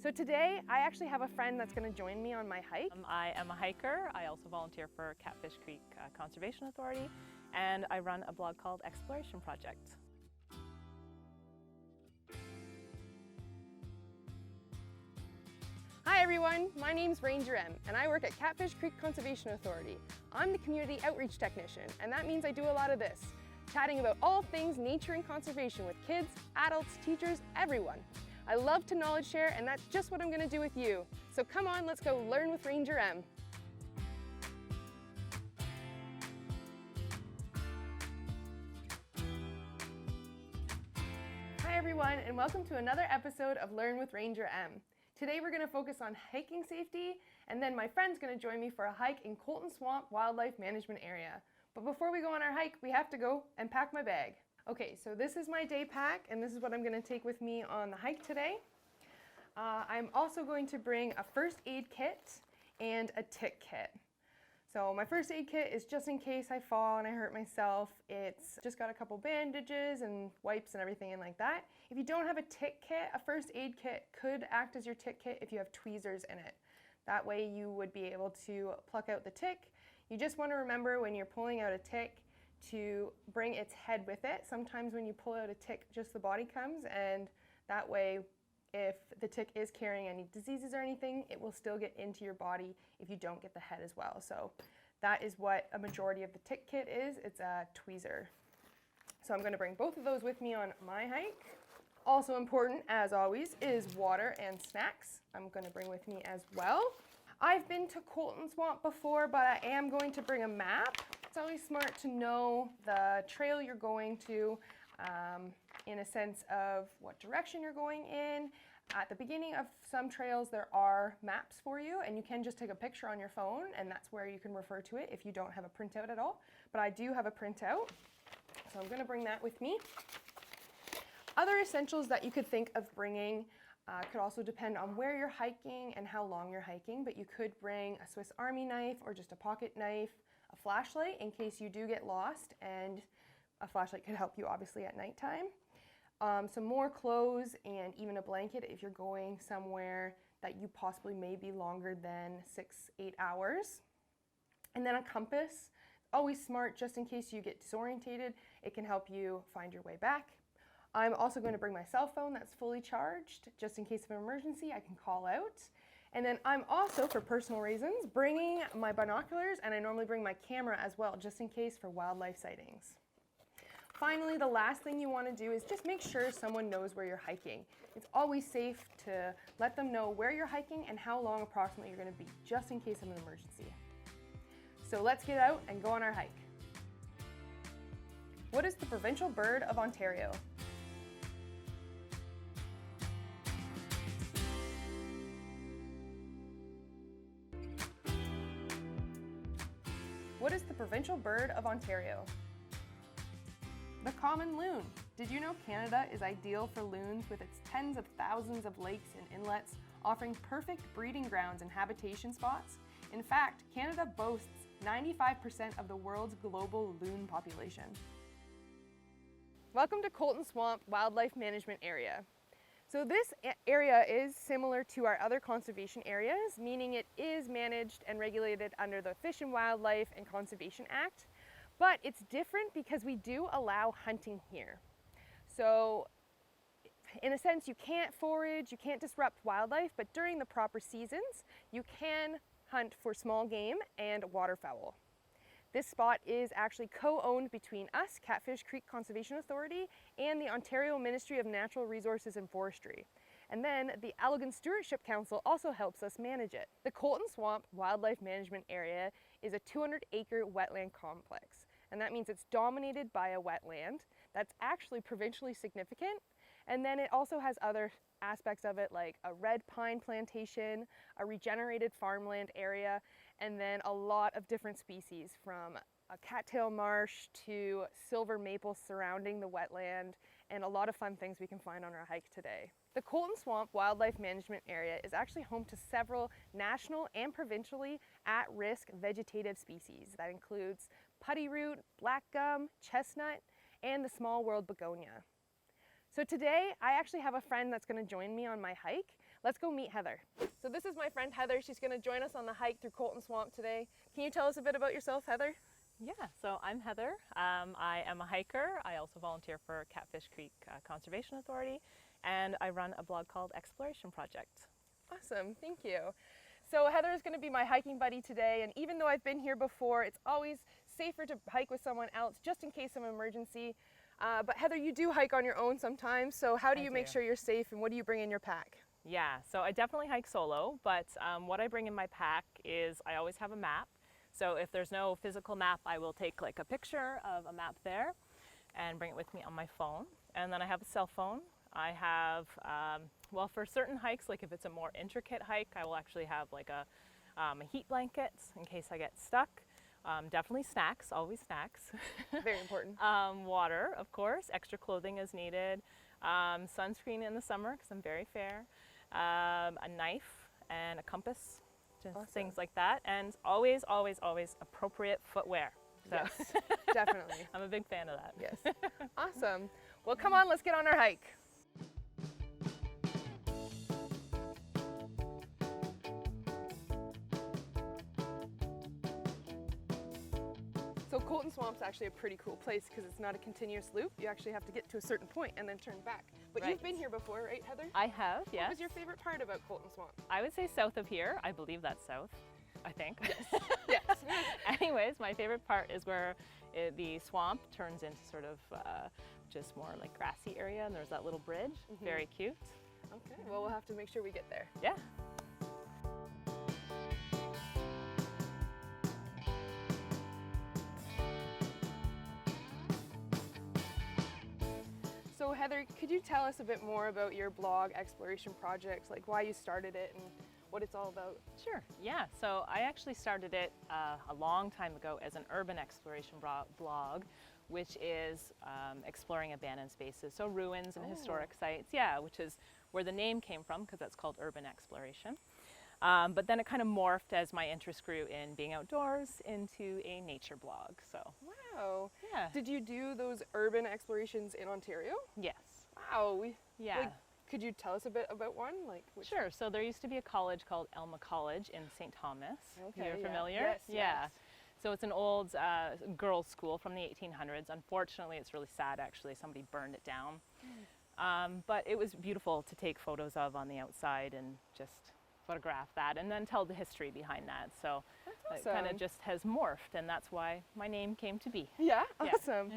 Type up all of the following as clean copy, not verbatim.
So today, I actually have a friend that's going to join me on my hike. I am a hiker. I also volunteer for Catfish Creek Conservation Authority, and I run a blog called Exploration Project. Hi everyone, my name's Ranger M, and I work at Catfish Creek Conservation Authority. I'm the community outreach technician, and that means I do a lot of this, chatting about all things nature and conservation with kids, adults, teachers, everyone. I love to knowledge share, and that's just what I'm going to do with you. So come on, let's go learn with Ranger M. Hi everyone, and welcome to another episode of Learn with Ranger M. Today we're going to focus on hiking safety, and then my friend's going to join me for a hike in Calton Swamp Wildlife Management Area. But before we go on our hike, we have to go and pack my bag. Okay, so this is my day pack, and this is what I'm going to take with me on the hike today. I'm also going to bring a first aid kit and a tick kit. So my first aid kit is just in case I fall and I hurt myself. It's just got a couple bandages and wipes and everything in like that. If you don't have a tick kit, a first aid kit could act as your tick kit if you have tweezers in it. That way you would be able to pluck out the tick. You just want to remember when you're pulling out a tick to bring its head with it. Sometimes when you pull out a tick, just the body comes, and that way if the tick is carrying any diseases or anything, it will still get into your body if you don't get the head as well. So that is what a majority of the tick kit is. It's a tweezer. So I'm going to bring both of those with me on my hike. Also important, as always, is water and snacks. I'm going to bring with me as well. I've been to Calton Swamp before, but I am going to bring a map. It's always smart to know the trail you're going to in a sense of what direction you're going in. At the beginning of some trails, there are maps for you, and you can just take a picture on your phone, and that's where you can refer to it if you don't have a printout at all. But I do have a printout, so I'm going to bring that with me. Other essentials that you could think of bringing could also depend on where you're hiking and how long you're hiking, but you could bring a Swiss Army knife or just a pocket knife, a flashlight in case you do get lost, and a flashlight could help you obviously at nighttime. Some more clothes and even a blanket if you're going somewhere that you possibly may be longer than 6-8 hours. And then a compass, always smart just in case you get disorientated. It can help you find your way back. I'm also going to bring my cell phone that's fully charged, just in case of an emergency, I can call out. And then I'm also, for personal reasons, bringing my binoculars, and I normally bring my camera as well, just in case for wildlife sightings. Finally, the last thing you want to do is just make sure someone knows where you're hiking. It's always safe to let them know where you're hiking and how long approximately you're going to be, just in case of an emergency. So let's get out and go on our hike. What is the provincial bird of Ontario? What is the provincial bird of Ontario? The common loon. Did you know Canada is ideal for loons with its tens of thousands of lakes and inlets, offering perfect breeding grounds and habitation spots? In fact, Canada boasts 95% of the world's global loon population. Welcome to Calton Swamp Wildlife Management Area. So this area is similar to our other conservation areas, meaning it is managed and regulated under the Fish and Wildlife and Conservation Act. But it's different because we do allow hunting here. So in a sense, you can't forage, you can't disrupt wildlife, but during the proper seasons, you can hunt for small game and waterfowl. This spot is actually co-owned between us, Catfish Creek Conservation Authority, and the Ontario Ministry of Natural Resources and Forestry. And then the Allegan Stewardship Council also helps us manage it. The Calton Swamp Wildlife Management Area is a 200-acre wetland complex, and that means it's dominated by a wetland that's actually provincially significant. And then it also has other aspects of it like a red pine plantation, a regenerated farmland area, and then a lot of different species from a cattail marsh to silver maple surrounding the wetland, and a lot of fun things we can find on our hike today. The Calton Swamp Wildlife Management Area is actually home to several national and provincially at-risk vegetative species. That includes putty root, black gum, chestnut, and the small world begonia. So today, I actually have a friend that's going to join me on my hike. Let's go meet Heather. So this is my friend Heather. She's going to join us on the hike through Colton Swamp today. Can you tell us a bit about yourself, Heather? Yeah, so I'm Heather. I am a hiker. I also volunteer for Catfish Creek Conservation Authority, and I run a blog called Exploration Project. Awesome, thank you. So Heather is going to be my hiking buddy today, and even though I've been here before, it's always safer to hike with someone else just in case of emergency. But Heather, you do hike on your own sometimes, so how do you make sure you're safe, and what do you bring in your pack? Yeah, so I definitely hike solo, but what I bring in my pack is I always have a map. So if there's no physical map, I will take like a picture of a map there and bring it with me on my phone. And then I have a cell phone. I have, well, for certain hikes, like if it's a more intricate hike, I will actually have like a heat blanket in case I get stuck. Definitely snacks, always snacks. Very important. Water, of course, extra clothing is needed. Sunscreen in the summer because I'm very fair. A knife and a compass. Just awesome. Things like that, and always, always, always appropriate footwear. So yes, definitely. I'm a big fan of that. Yes. Awesome. Well, come on, let's get on our hike. So Colton Swamp's actually a pretty cool place because it's not a continuous loop. You actually have to get to a certain point and then turn back. But Right. You've been here before, right, Heather? I have, yes. What was your favorite part about Colton Swamp? I would say south of here. I believe that's south, I think. Yes. Anyways, my favorite part is where the swamp turns into sort of just more like grassy area, and there's that little bridge. Very cute. Okay, well, we'll have to make sure we get there. Yeah. So Heather, could you tell us a bit more about your blog Exploration Projects, like why you started it and what it's all about? Sure, yeah. So I actually started it a long time ago as an urban exploration blog, which is exploring abandoned spaces, so ruins and historic sites, yeah, which is where the name came from because that's called urban exploration. But then it kind of morphed as my interest grew in being outdoors into a nature blog, so. Wow. Yeah. Did you do those urban explorations in Ontario? Yes. Wow. Yeah. Like, could you tell us a bit about one? Like, Sure, so there used to be a college called Elma College in St. Thomas. Okay, You're yeah. familiar? Yes, Yeah. yes. So it's an old girls' school from the 1800s. Unfortunately, it's really sad actually. Somebody burned it down. But it was beautiful to take photos of on the outside and just photograph that and then tell the history behind that. So That's it kind awesome. of just has morphed, and that's why my name came to be. Yeah, Yeah. awesome.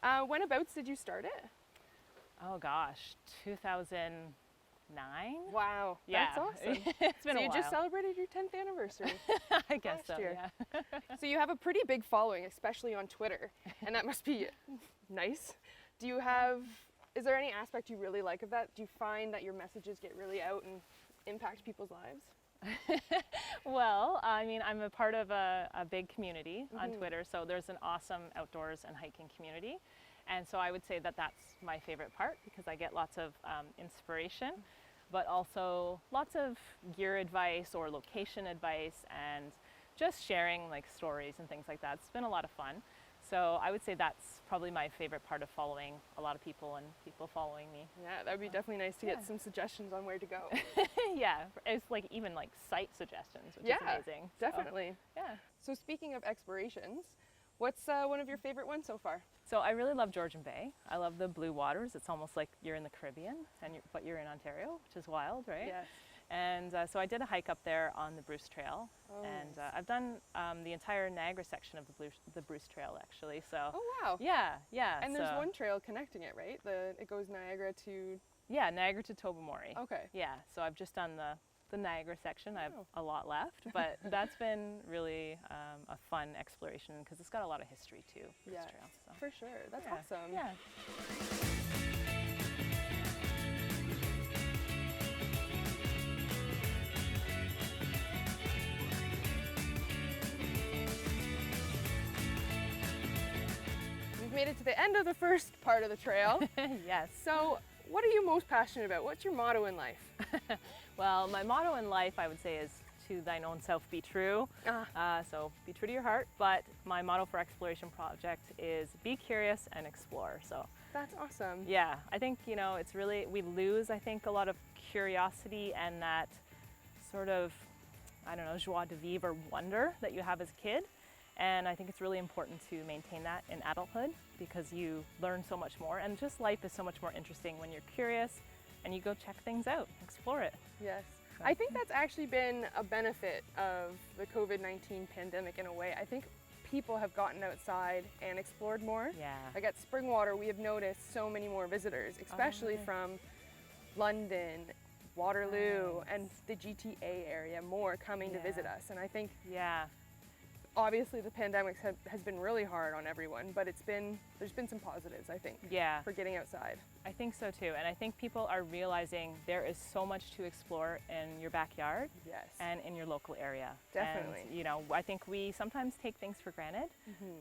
Whenabouts did you start it? Oh gosh, 2009? Wow, Yeah. that's awesome. It's been So a you while. just celebrated your 10th anniversary. I guess last so, year. yeah. So you have a pretty big following, especially on Twitter, and that must be nice. Is there any aspect you really like of that? Do you find that your messages get really out and impact people's lives? Well, I mean, I'm a part of a big community on Twitter, so there's an awesome outdoors and hiking community. And so I would say that that's my favorite part because I get lots of inspiration, but also lots of gear advice or location advice and just sharing like stories and things like that. It's been a lot of fun. So I would say that's probably my favorite part of following a lot of people and people following me. Yeah, that would be definitely nice to get some suggestions on where to go. Yeah, it's like even like site suggestions, which is amazing. So, Definitely. yeah. So speaking of explorations, what's one of your favorite ones so far? So I really love Georgian Bay. I love the blue waters. It's almost like you're in the Caribbean, but you're in Ontario, which is wild, right? Yes. And so I did a hike up there on the Bruce Trail, and I've done the entire Niagara section of the Bruce Trail actually. So Oh wow. yeah. And there's so- one trail connecting it, right? It goes Niagara to. Yeah, Niagara to Tobermory. Okay. Yeah, so I've just done the Niagara section. I have a lot left, but that's been really a fun exploration because it's got a lot of history too. Bruce Yeah, Trail, so. for sure. That's Yeah, awesome. Yeah. We've made it to the end of the first part of the trail. Yes. So, what are you most passionate about? What's your motto in life? Well, my motto in life, I would say, is to thine own self be true. So be true to your heart. But my motto for Exploration Project is be curious and explore. So That's awesome. Yeah, I think, you know, it's really, we lose, I think, a lot of curiosity and that sort of, I don't know, joie de vivre or wonder that you have as a kid. And I think it's really important to maintain that in adulthood because you learn so much more and just life is so much more interesting when you're curious and you go check things out, explore it. Yes. I think that's actually been a benefit of the COVID-19 pandemic in a way. I think people have gotten outside and explored more. Yeah. Like at Springwater, we have noticed so many more visitors, especially from London, Waterloo, and the GTA area, more coming to visit us. And I think obviously the pandemic has been really hard on everyone, but there's been some positives, I think, for getting outside. I think so too, and I think people are realizing there is so much to explore in your backyard and in your local area. Definitely. And, you know, I think we sometimes take things for granted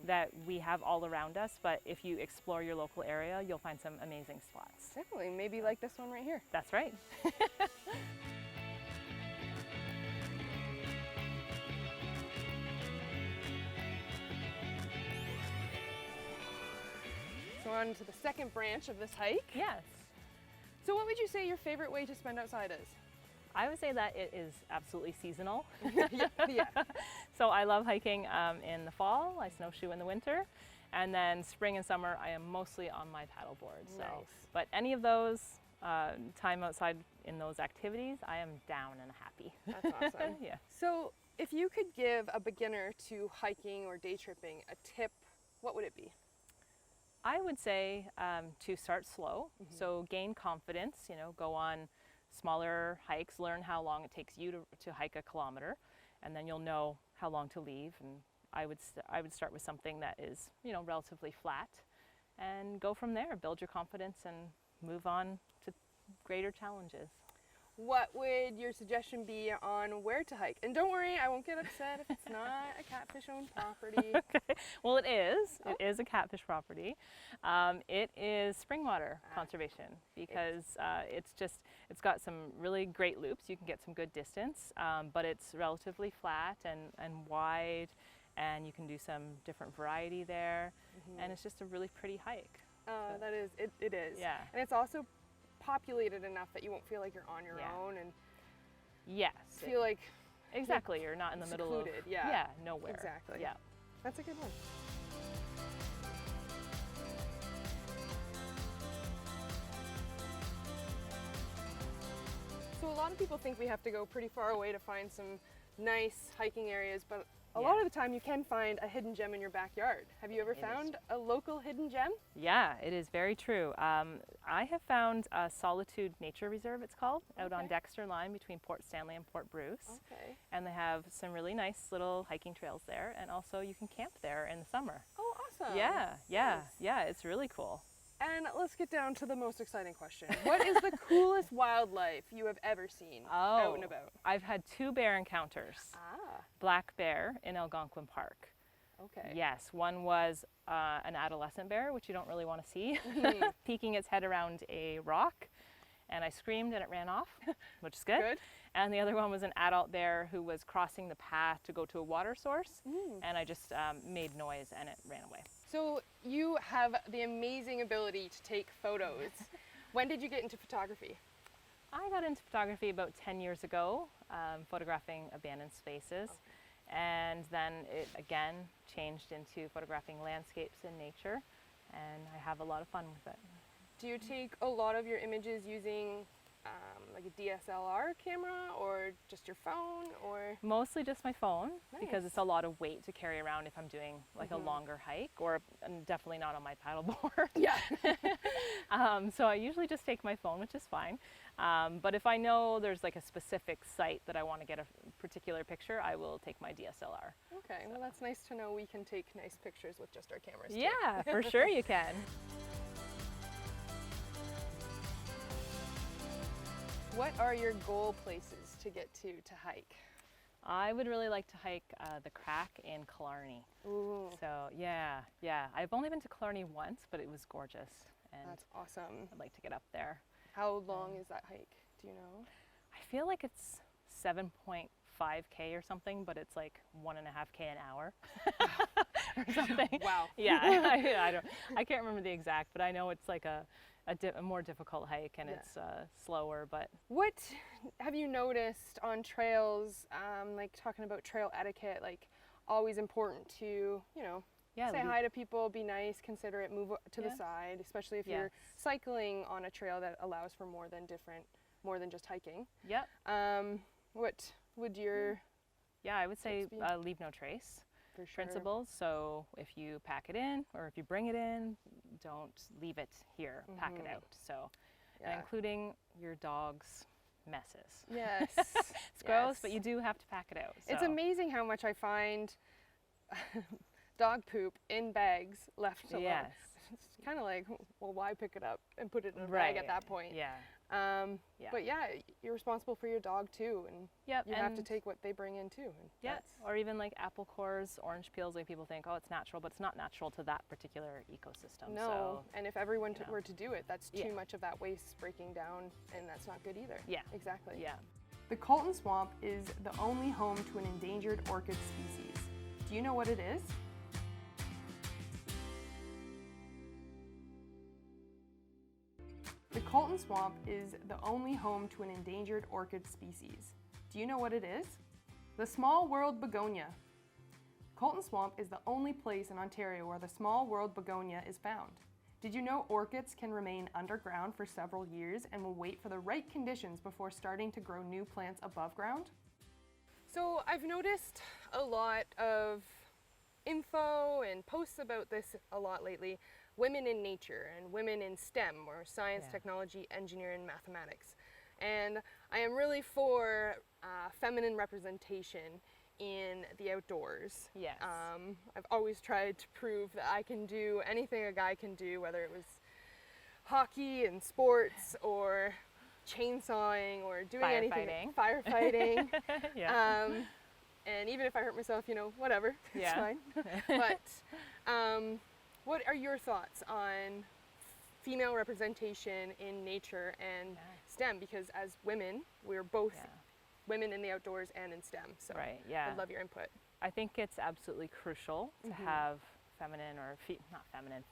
that we have all around us, but if you explore your local area, you'll find some amazing spots. Definitely, maybe like this one right here. That's right. So on to the second branch of this hike. Yes. So what would you say your favorite way to spend outside is? I would say that it is absolutely seasonal. Yeah. So I love hiking in the fall, I snowshoe in the winter, and then spring and summer I am mostly on my paddleboard. So, but any of those, time outside in those activities, I am down and happy. That's awesome. Yeah. So if you could give a beginner to hiking or day tripping a tip, what would it be? I would say to start slow, so gain confidence, you know, go on smaller hikes, learn how long it takes you to hike a kilometer, and then you'll know how long to leave. And I would start with something that is, you know, relatively flat and go from there, build your confidence and move on to greater challenges. What would your suggestion be on where to hike? And don't worry, I won't get upset if it's not a catfish-owned property. Okay. Well, it is. Oh. It is a catfish property. It is Springwater Conservation because it's got some really great loops. You can get some good distance, but it's relatively flat and wide, and you can do some different variety there, and it's just a really pretty hike. That is, it is. Yeah. And it's also populated enough that you won't feel like you're on your own and feel like exactly you're not in the middle of nowhere. Exactly. Yeah. That's a good one. So a lot of people think we have to go pretty far away to find some nice hiking areas, but a lot of the time you can find a hidden gem in your backyard. Have you ever found a local hidden gem? Yeah, it is very true. I have found a Solitude Nature Reserve, it's called, out on Dexter Line between Port Stanley and Port Bruce. Okay. And they have some really nice little hiking trails there, and also you can camp there in the summer. Oh, awesome. Yeah, it's really cool. And let's get down to the most exciting question. What is the coolest wildlife you have ever seen out and about? I've had 2 bear encounters. Black bear in Algonquin Park. Okay. Yes, one was an adolescent bear, which you don't really want to see, peeking its head around a rock, and I screamed and it ran off, which is good. And the other one was an adult bear who was crossing the path to go to a water source, and I just made noise and it ran away. So you have the amazing ability to take photos. When did you get into photography? I got into photography about 10 years ago, photographing abandoned spaces. And then it again changed into photographing landscapes and nature, and I have a lot of fun with it. Do you take a lot of your images using like a DSLR camera or just your phone, or? Mostly just my phone, because it's a lot of weight to carry around if I'm doing like a longer hike, or definitely not on my paddleboard. Yeah. So I usually just take my phone, which is fine. But if I know there's like a specific site that I want to get a particular picture, I will take my DSLR. Okay, well that's nice to know we can take nice pictures with just our cameras too. Yeah, for sure you can. What are your goal places to get to hike? I would really like to hike the Crack in Killarney. Ooh. So yeah. I've only been to Killarney once, but it was gorgeous. And that's awesome. I'd like to get up there. How long is that hike? Do you know? I feel like it's 7.5K or something, but it's like 1.5K an hour. or something. Wow. Yeah, I can't remember the exact, but I know it's like a more difficult hike, and it's slower. But what have you noticed on trails, like talking about trail etiquette, like always important to, say hi to people, be nice, considerate, move to the side, especially if you're cycling on a trail that allows for more than just hiking. Yep. What would your I would say leave no trace principles. So if you pack it in, or if you bring it in, don't leave it here, pack it out. So and including your dog's messes. Yes. It's gross, but you do have to pack it out. So. It's amazing how much I find dog poop in bags left alone. Yes. It's kind of like, well, why pick it up and put it in a bag at that point? Yeah. But you're responsible for your dog too, and you have to take what they bring in too. And or even like apple cores, orange peels, like people think, oh, it's natural, but it's not natural to that particular ecosystem. No, so, and if everyone were to do it, that's too much of that waste breaking down, and that's not good either. Yeah. Exactly. Yeah. The Calton Swamp is the only home to an endangered orchid species. Do you know what it is? The Calton Swamp is the only home to an endangered orchid species. Do you know what it is? The small world begonia. Calton Swamp is the only place in Ontario where the small world begonia is found. Did you know orchids can remain underground for several years and will wait for the right conditions before starting to grow new plants above ground? So I've noticed a lot of info and posts about this a lot lately. Women in nature and women in STEM, or science, technology, engineering, mathematics. And I am really for feminine representation in the outdoors. Yes. I've always tried to prove that I can do anything a guy can do, whether it was hockey and sports or chainsawing or doing anything. Firefighting. And even if I hurt myself, whatever, it's fine. But what are your thoughts on female representation in nature and STEM? Because as women, we're both women in the outdoors and in STEM. So I'd love your input. I think it's absolutely crucial to have feminine or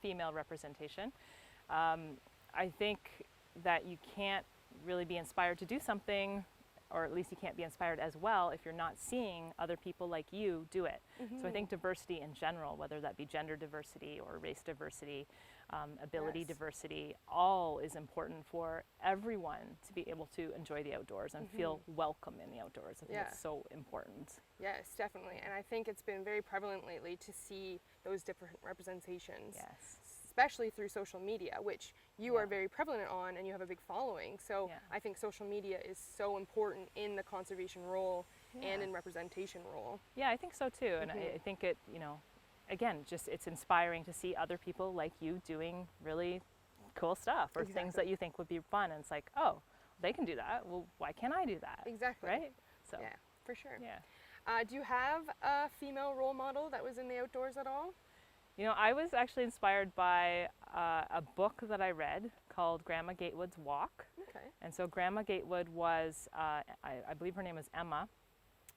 female representation. I think that you can't really be inspired to do something, or at least you can't be inspired as well if you're not seeing other people like you do it. So I think diversity in general, whether that be gender diversity or race diversity, ability diversity, all is important for everyone to be able to enjoy the outdoors and feel welcome in the outdoors. I think it's so important. Yes, definitely. And I think it's been very prevalent lately to see those different representations. Yes. Especially through social media, which you are very prevalent on, and you have a big following. So I think social media is so important in the conservation role and in representation role. Yeah, I think so too. And I think it, again, just it's inspiring to see other people like you doing really cool stuff or things that you think would be fun. And it's like, oh, they can do that. Well, why can't I do that? Exactly. Right? So yeah, for sure. Yeah. Do you have a female role model that was in the outdoors at all? I was actually inspired by a book that I read called Grandma Gatewood's Walk. Okay. And so Grandma Gatewood was, I believe her name was Emma,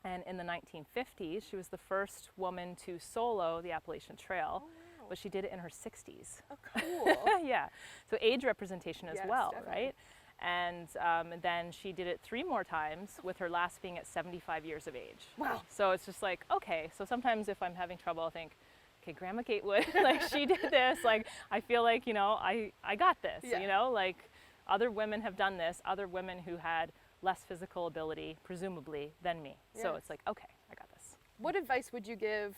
and in the 1950s, she was the first woman to solo the Appalachian Trail, but she did it in her 60s. Oh, cool. Yeah, so age representation as well, definitely. Right? And then she did it 3 more times, with her last being at 75 years of age. Wow. So it's just like, okay, so sometimes if I'm having trouble, I'll think, okay, Grandma Gatewood, like she did this, like I feel like, I got this, like other women have done this, other women who had less physical ability, presumably, than me. So it's like, okay, I got this. What advice would you give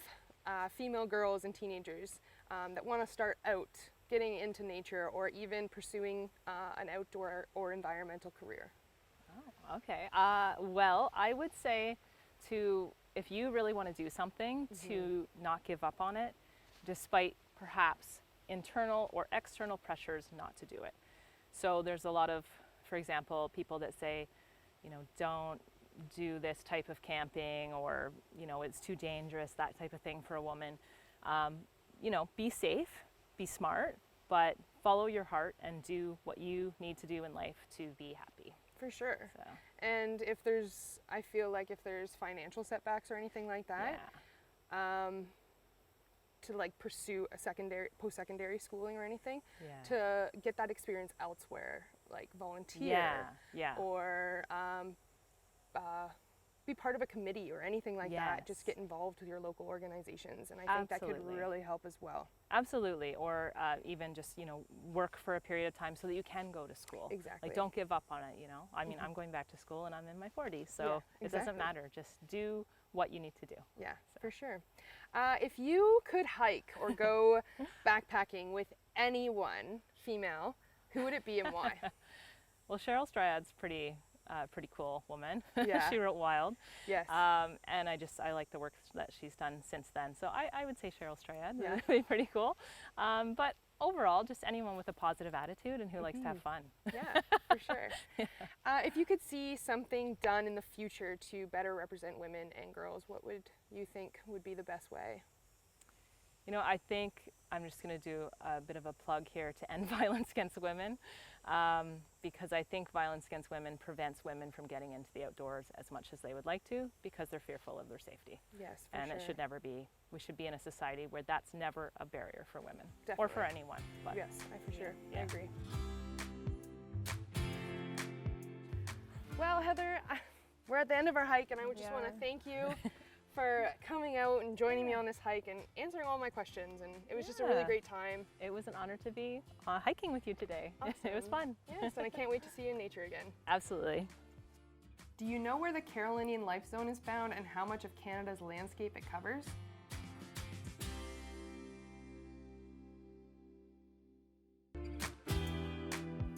female girls and teenagers that want to start out getting into nature or even pursuing an outdoor or environmental career? Oh, okay. Well, I would say if you really want to do something, to not give up on it, despite perhaps internal or external pressures not to do it. So there's a lot of, for example, people that say, don't do this type of camping, or, it's too dangerous, that type of thing for a woman. Be safe, be smart, but follow your heart and do what you need to do in life to be happy. For sure. So. And I feel like if there's financial setbacks or anything like that, to like pursue a post-secondary schooling or anything, Yeah. to get that experience elsewhere, like volunteer Yeah. or be part of a committee or anything like that. Just Yes. get involved with your local organizations, and I think that could Absolutely. really help as well. Absolutely, or even just, work for a period of time so that you can go to school. Exactly. Like, don't give up on it, I mean, I'm going back to school and I'm in my 40s, so Yeah, it doesn't exactly. matter. Just do what you need to do. Yeah, for sure. If you could hike or go backpacking with anyone, female, who would it be and why? Well, Cheryl Strayed's pretty cool woman. Yeah. She wrote Wild. Yes. And I like the work that she's done since then. So I would say Cheryl Strayed. Yeah. That would be pretty cool. But overall, just anyone with a positive attitude and who likes to have fun. Yeah, for sure. If you could see something done in the future to better represent women and girls, what would you think would be the best way? I think I'm just going to do a bit of a plug here to end violence against women, because I think violence against women prevents women from getting into the outdoors as much as they would like to, because they're fearful of their safety. Yes, for And sure. it should never be. We should be in a society where that's never a barrier for women. Definitely. Or for anyone. But Yes, for sure. I Yeah. agree. Well, Heather, we're at the end of our hike, and I would just want to Yeah. thank you for coming out and joining me on this hike and answering all my questions. And it was just a really Yeah. great time. It was an honor to be hiking with you today. It was Awesome. fun. Yes, and I can't wait to see you in nature again. Absolutely. Do you know where the Carolinian Life Zone is found and how much of Canada's landscape it covers?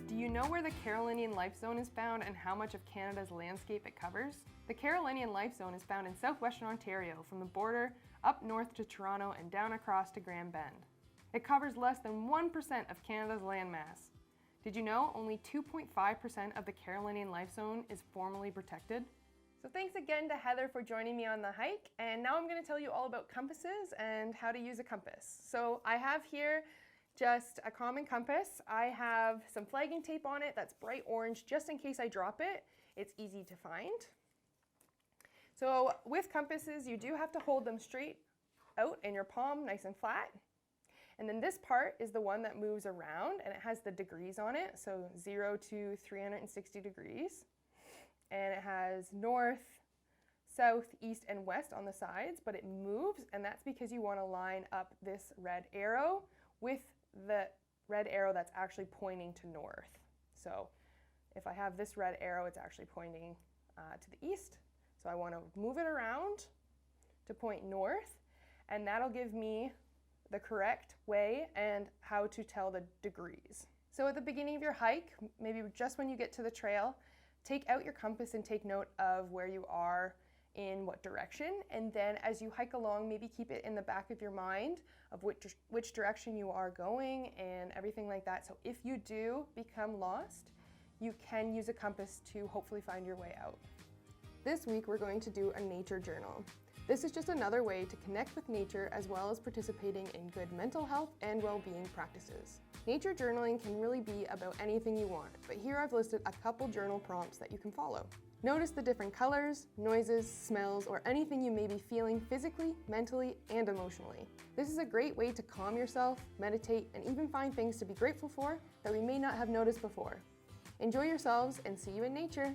Do you know where the Carolinian Life Zone is found and how much of Canada's landscape it covers? The Carolinian Life Zone is found in southwestern Ontario, from the border up north to Toronto and down across to Grand Bend. It covers less than 1% of Canada's landmass. Did you know only 2.5% of the Carolinian Life Zone is formally protected? So thanks again to Heather for joining me on the hike, and now I'm going to tell you all about compasses and how to use a compass. So I have here just a common compass. I have some flagging tape on it that's bright orange just in case I drop it. It's easy to find. So with compasses, you do have to hold them straight out in your palm, nice and flat. And then this part is the one that moves around, and it has the degrees on it, so 0 to 360 degrees. And it has north, south, east, and west on the sides, but it moves, and that's because you want to line up this red arrow with the red arrow that's actually pointing to north. So if I have this red arrow, it's actually pointing to the east. So I want to move it around to point north, and that'll give me the correct way and how to tell the degrees. So at the beginning of your hike, maybe just when you get to the trail, take out your compass and take note of where you are in what direction, and then as you hike along, maybe keep it in the back of your mind of which direction you are going and everything like that. So if you do become lost, you can use a compass to hopefully find your way out. This week we're going to do a nature journal. This is just another way to connect with nature as well as participating in good mental health and well-being practices. Nature journaling can really be about anything you want, but here I've listed a couple journal prompts that you can follow. Notice the different colors, noises, smells, or anything you may be feeling physically, mentally, and emotionally. This is a great way to calm yourself, meditate, and even find things to be grateful for that we may not have noticed before. Enjoy yourselves and see you in nature!